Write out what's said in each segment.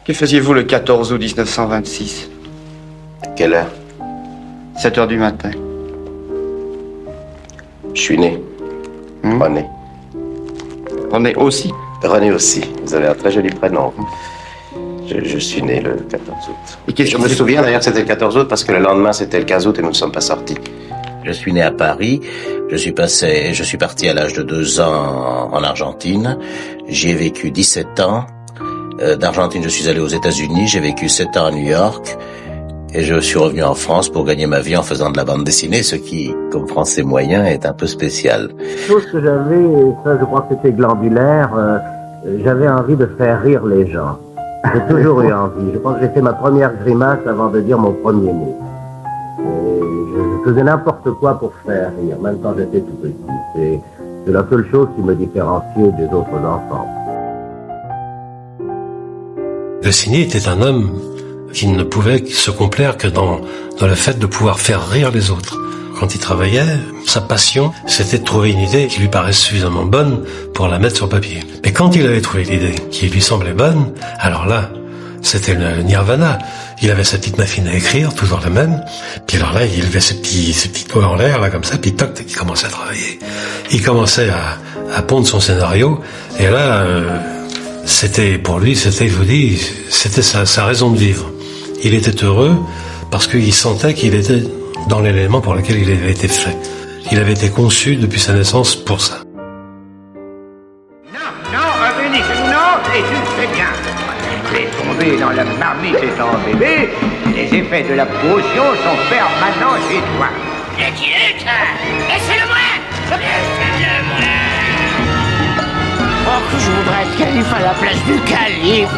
Que faisiez-vous le 14 août 1926? Quelle heure? 7 heures du matin. Je suis né. René. René aussi? René aussi. Vous avez un très joli prénom. Je suis né le 14 août. Et je me souviens d'ailleurs que c'était le 14 août parce que le lendemain c'était le 15 août et nous ne sommes pas sortis. Je suis né à Paris. Je suis parti à l'âge de 2 ans en Argentine. J'y ai vécu 17 ans. D'Argentine, je suis allé aux États-Unis. J'ai vécu 7 ans à New York. Et je suis revenu en France pour gagner ma vie en faisant de la bande dessinée, ce qui, comme français moyen, est un peu spécial. Chose que j'avais, et ça je crois que c'était glandulaire, j'avais envie de faire rire les gens. J'ai toujours eu envie. Je pense que j'ai fait ma première grimace avant de dire mon premier mot. Et je faisais n'importe quoi pour faire rire, même quand j'étais tout petit. C'est la seule chose qui me différenciait des autres enfants. Goscinny était un homme qui ne pouvait se complaire que dans le fait de pouvoir faire rire les autres. Quand il travaillait, sa passion, c'était de trouver une idée qui lui paraisse suffisamment bonne pour la mettre sur papier. Mais quand il avait trouvé l'idée qui lui semblait bonne, alors là, c'était le nirvana. Il avait sa petite machine à écrire, toujours la même. Puis alors là, il levait ses petits doigts en l'air, là, comme ça, puis toc, il commençait à travailler. Il commençait à pondre son scénario, et là, c'était, pour lui, c'était, je vous dis, c'était sa raison de vivre. Il était heureux parce qu'il sentait qu'il était dans l'élément pour lequel il avait été fait. Il avait été conçu depuis sa naissance pour ça. Non, René, non, et tu le fais bien. Tu es tombé dans la marmite étant bébé, les effets de la potion sont permanents chez toi. Laissez-le-moi! Laissez-le-moi! Oh, que je voudrais être calife à la place du calife!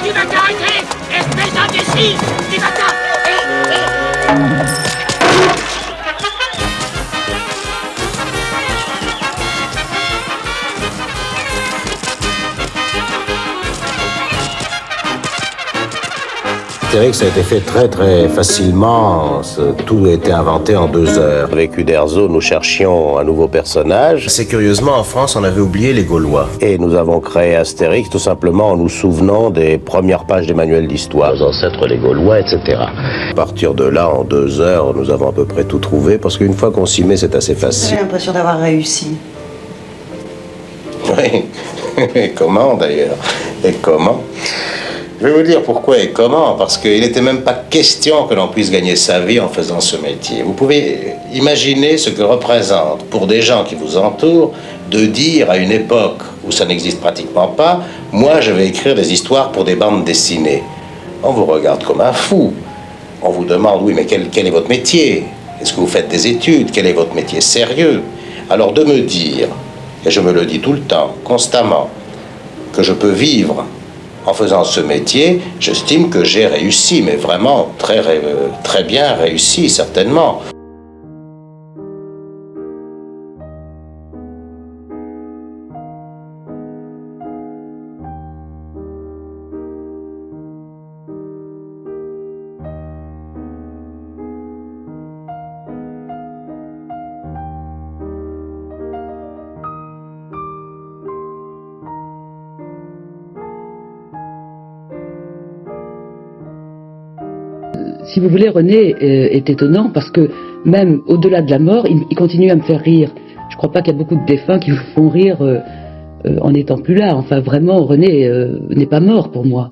Tu vas t'arrêter, espèce d'imbécile! Tu vas C'est vrai que ça a été fait très très facilement, tout a été inventé en 2 heures. Avec Uderzo, nous cherchions un nouveau personnage. C'est curieusement, en France, on avait oublié les Gaulois. Et nous avons créé Astérix tout simplement en nous souvenant des premières pages des manuels d'histoire, nos ancêtres les Gaulois, etc. À partir de là, en 2 heures, nous avons à peu près tout trouvé, parce qu'une fois qu'on s'y met, c'est assez facile. J'ai l'impression d'avoir réussi. Oui, et comment d'ailleurs? Et comment? Je vais vous dire pourquoi et comment, parce qu'il n'était même pas question que l'on puisse gagner sa vie en faisant ce métier. Vous pouvez imaginer ce que représente pour des gens qui vous entourent de dire à une époque où ça n'existe pratiquement pas, moi je vais écrire des histoires pour des bandes dessinées. On vous regarde comme un fou. On vous demande, oui mais quel est votre métier? Est-ce que vous faites des études? Quel est votre métier sérieux? Alors de me dire, et je me le dis tout le temps, constamment, que je peux vivre en faisant ce métier, j'estime que j'ai réussi, mais vraiment très bien réussi, certainement. Si vous voulez, René est étonnant parce que même au-delà de la mort, il continue à me faire rire. Je crois pas qu'il y a beaucoup de défunts qui vous font rire en n'étant plus là. Enfin, vraiment, René n'est pas mort pour moi.